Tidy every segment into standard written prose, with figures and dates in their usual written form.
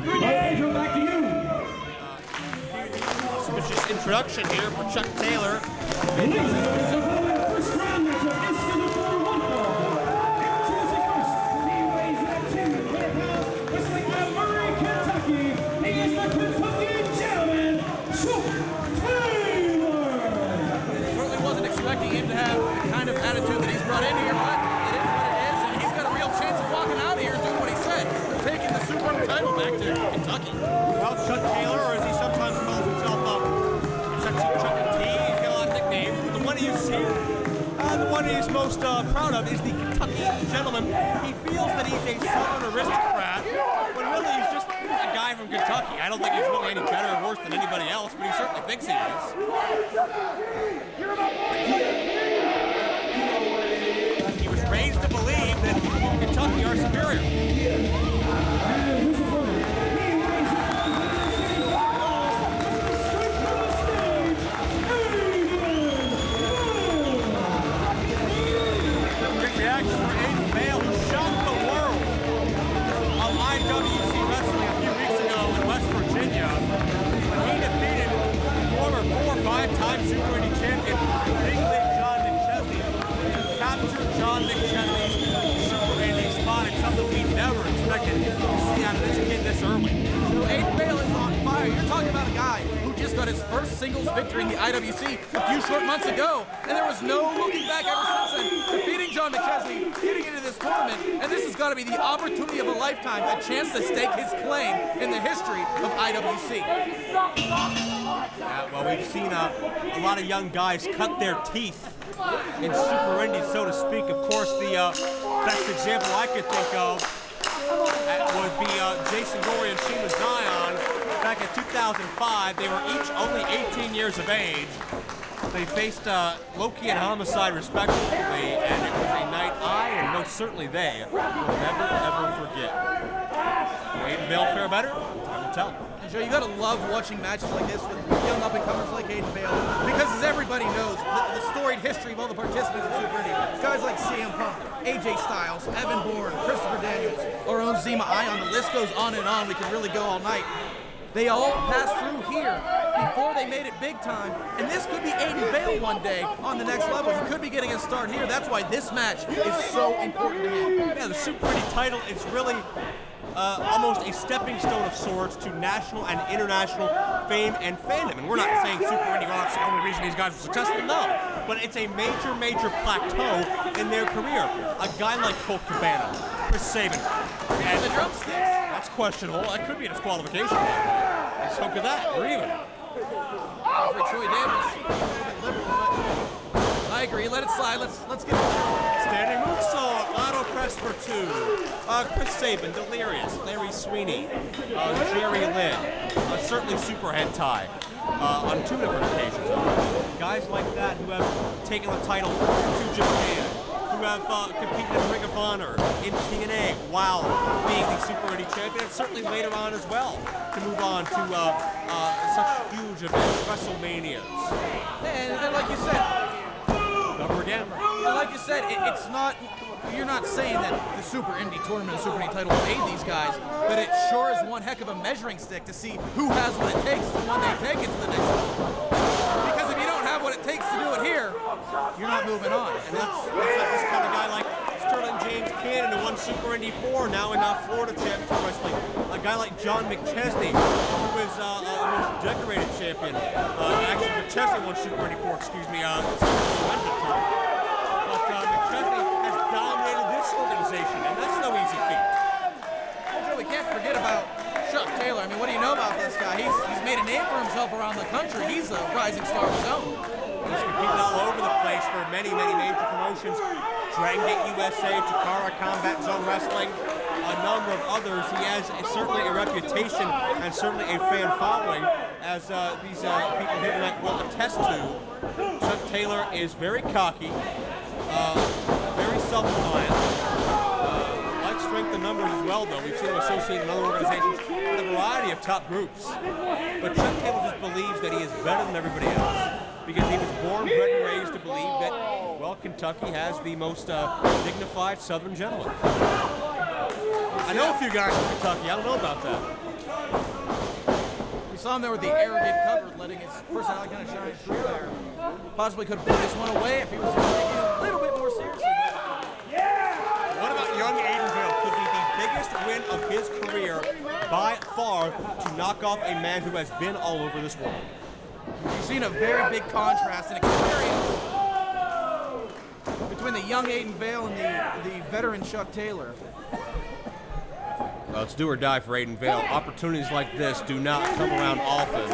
Aiden, back to you. Auspicious introduction here for Chuck Taylor. First round matchup is scheduled for one fall. Introducing first, he weighs 200 pounds, wrestling out of Murray, Kentucky. He is the Kentucky gentleman, Chuck Taylor. Certainly wasn't expecting him to have the kind of attitude that he's brought in here, but it is what it is, and he's got a real chance of walking out of here doing what he said, taking the Super title back to Kentucky. Well, Chuck Taylor, or as he sometimes calls himself, Chuck T. He's got a lot of nicknames, but the one he's here, the one he's most proud of is the Kentucky gentleman. He feels that he's a Southern aristocrat, when really he's just a guy from Kentucky. I don't think he's really any better or worse than anybody else, but he certainly thinks he is. He was raised to believe that people in Kentucky are superior. Reaction for Aiden Bale, who shocked the world of IWC Wrestling a few weeks ago in West Virginia when he defeated former 4- or 5-time Super Indy champion Big League John McChesney to capture John McChesney's Super Indy spot. It's something we never expected to see out of this kid this early. So Aiden Bale is on fire. You're talking about a guy who just got his first singles victory in the IWC a few short months ago, and there was no looking back ever since then. Defeating John McChesney, getting into this tournament, and this has got to be the opportunity of a lifetime, a chance to stake his claim in the history of IWC. Well, we've seen a lot of young guys cut their teeth in Super Indy, so to speak. Of course, the best example I could think of would be Jason Gorey and Sheila Zion. Back in 2005, they were each only 18 years of age. They faced Loki and Homicide respectively, and it was a night I, and most certainly they, will never, ever forget. Aiden Bale fare better? Time to tell. And Joe, you gotta love watching matches like this with young up-and-comers like Aiden Bale, because as everybody knows, the storied history of all the participants in Super Indy, guys like CM Punk, AJ Styles, Evan Bourne, Christopher Daniels, our own Zema Ion, the list goes on and on. We could really go all night. They all passed through here before they made it big time, and this could be Aiden Bale one day on the next level. He could be getting a start here. That's why this match is so important to him. Yeah, the Super Indy title is really almost a stepping stone of sorts to national and international fame and fandom. And we're not saying Super Indy, well, that's the only reason these guys are successful. No, but it's a major, major plateau in their career. A guy like Colt Cabana, Chris Sabin, And the drumsticks. That's questionable. That could be a disqualification. And so could that, or even. For Troy Davis, a little bit liberal, but I agree. Let it slide. Let's get it. Standing moonsault, auto press for 2. Chris Sabin, Delirious, Larry Sweeney, Jerry Lynn, certainly Super Hentai on 2 different occasions. Guys like that who have taken the title to Japan, who have competed in Ring of Honor, in TNA, while being the Super Indy champion, and certainly later on as well, to move on to such huge events, WrestleManias. And like you said, Number again. like you said, it's not, you're not saying that the Super Indy tournament, the Super Indy title made these guys, but it sure is one heck of a measuring stick to see who has what it takes to one day take it to the next level. Because if you don't have what it takes to do it here, you're not moving on. And that's like this kind of guy like Sterling James Cannon, who won Super Indy 4, now in Florida Championship Wrestling. A guy like John McChesney, who is the most decorated champion. Actually, McChesney won Super Indy 4, excuse me, but McChesney has dominated this organization, and that's no easy feat. Well, Joe, we can't forget about Chuck Taylor. I mean, what do you know about this guy? He's made a name for himself around the country. He's a rising star of his own. He's competed all over the place for many, many major promotions. Dragon Gate USA, Takara Combat Zone Wrestling, a number of others. He has certainly a reputation and certainly a fan following, as these people here tonight will attest to. Chuck Taylor is very cocky, very self-reliant, likes strength in numbers as well, though. We've seen him associated in other organizations with a variety of top groups. But Chuck Taylor just believes that he is better than everybody else, because he was born, bred, and raised to believe that, well, Kentucky has the most dignified Southern gentleman. I know a few guys from Kentucky. I don't know about that. We saw him there with the arrogant cover, letting his personality kind of shine through there. Possibly could have put this one away if he was taking it a little bit more seriously. What about young Aiden Vale? Could be the biggest win of his career by far to knock off a man who has been all over this world. You've seen a very big contrast in experience between the young Aiden Vale and the veteran Chuck Taylor. Well, it's do or die for Aiden Vale. Opportunities like this do not come around often.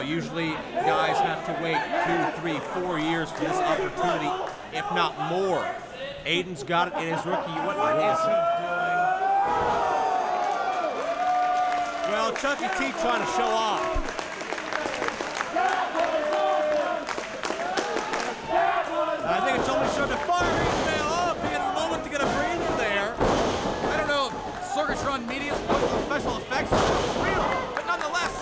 Usually, guys have to wait 2, 3, 4 years for this opportunity, if not more. Aiden's got it in his rookie. What is he doing? Well, Chucky T trying to show off. I think it's only starting to fire Aiden Vale up. He had a moment to get a breather there. I don't know if Sorgatron Media's special effects is real, but nonetheless,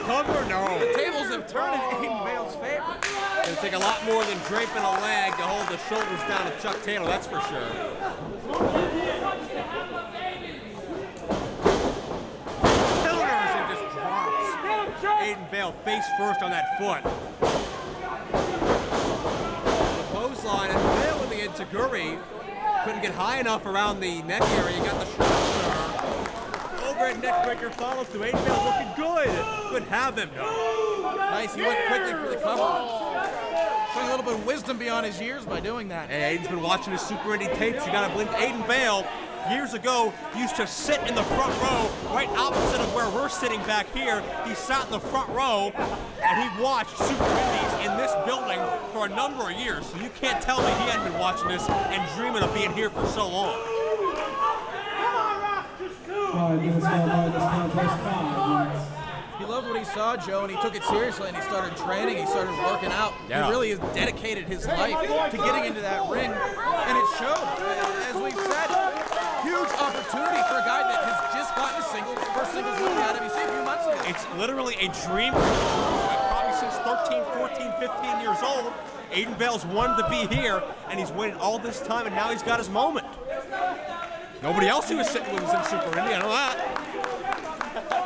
Cover? No. the tables have turned in Aiden Vale's favor. It's going to take a lot more than draping a leg to hold the shoulders down of Chuck Taylor, that's for sure. Everything just drops. Aiden Vale face first on that foot. The clothesline, and Vale with the Itaguri. Couldn't get high enough around the neck area. Got the shoulder. Overhead neck breaker follows through. Aiden Vale looking good. Could have him. Nice, he went quickly for the cover. Showing a little bit of wisdom beyond his years by doing that. Hey, Aiden's been watching his Super Indy tapes. You gotta believe Aiden Vale, years ago, used to sit in the front row, right opposite of where we're sitting back here. He sat in the front row, and he watched Super Indies in this building for a number of years. So you can't tell me he hadn't been watching this and dreaming of being here for so long. 5 minutes gone by this contest. 5 minutes. He loved what he saw, Joe, and he took it seriously, and he started training, he started working out. Yeah. He really has dedicated his life to getting into that ring, and it showed. As we've said, huge opportunity for a guy that has just gotten a first singles win out of a few months ago. It's literally a dream come true. Probably since 13, 14, 15 years old, Aiden Vale's wanted to be here, and he's waited all this time, and now he's got his moment. Nobody else who was sitting with was in Super Indy, I know that.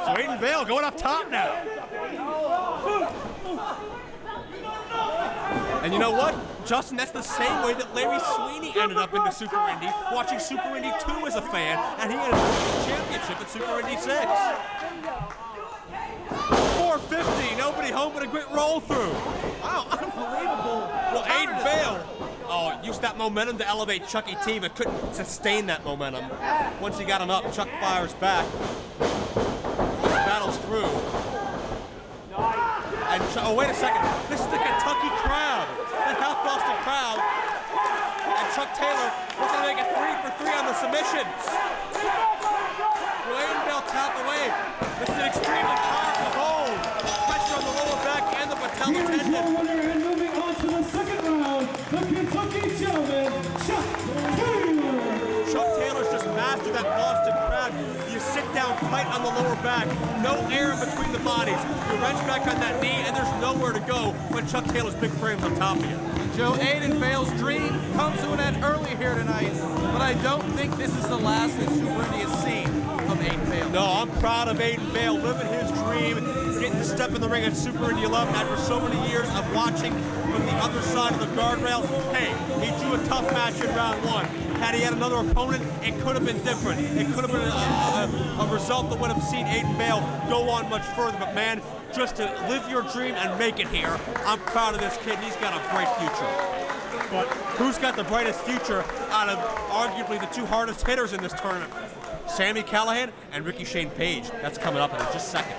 So Aiden Vale going up top now. And you know what, Justin, that's the same way that Larry Sweeney ended up into Super Indy, watching Super Indy 2 as a fan, and he ended up winning the championship at Super Indy 6. 450, nobody home but a great roll through. Wow, unbelievable. Well, Aiden Vale, used that momentum to elevate Chucky T, but couldn't sustain that momentum. Once he got him up, Chuck fires back. Battles through. And oh, wait a second. This is the Kentucky crowd. The Half Boston crowd. And Chuck Taylor looking to make it 3 for 3 on the submissions. Will Aiden Vale tap away? This is an extremely powerful hold. Pressure on the lower back and the patella Here is your tendon. winner, and moving on to the second round, the Kentucky gentleman, Chuck Taylor. Chuck Taylor's just mastered that Boston crowd. You sit down tight on the lower back, no air in between the bodies. You wrench back on that knee, and there's nowhere to go when Chuck Taylor's big frame's on top of you. Joe, Aiden Vale's dream comes to an end early here tonight, but I don't think this is the last that Super Indy has seen of Aiden Vale. No, I'm proud of Aiden Vale, living his dream, getting to step in the ring at Super Indy 11 after so many years of watching from the other side of the guardrail. Hey, he drew a tough match in round 1. Had he had another opponent, it could have been different. It could have been a result that would have seen Aiden Vale go on much further. But man, just to live your dream and make it here, I'm proud of this kid. He's got a bright future. But who's got the brightest future out of arguably the 2 hardest hitters in this tournament? Sammy Callahan and Ricky Shane Page. That's coming up in just a second.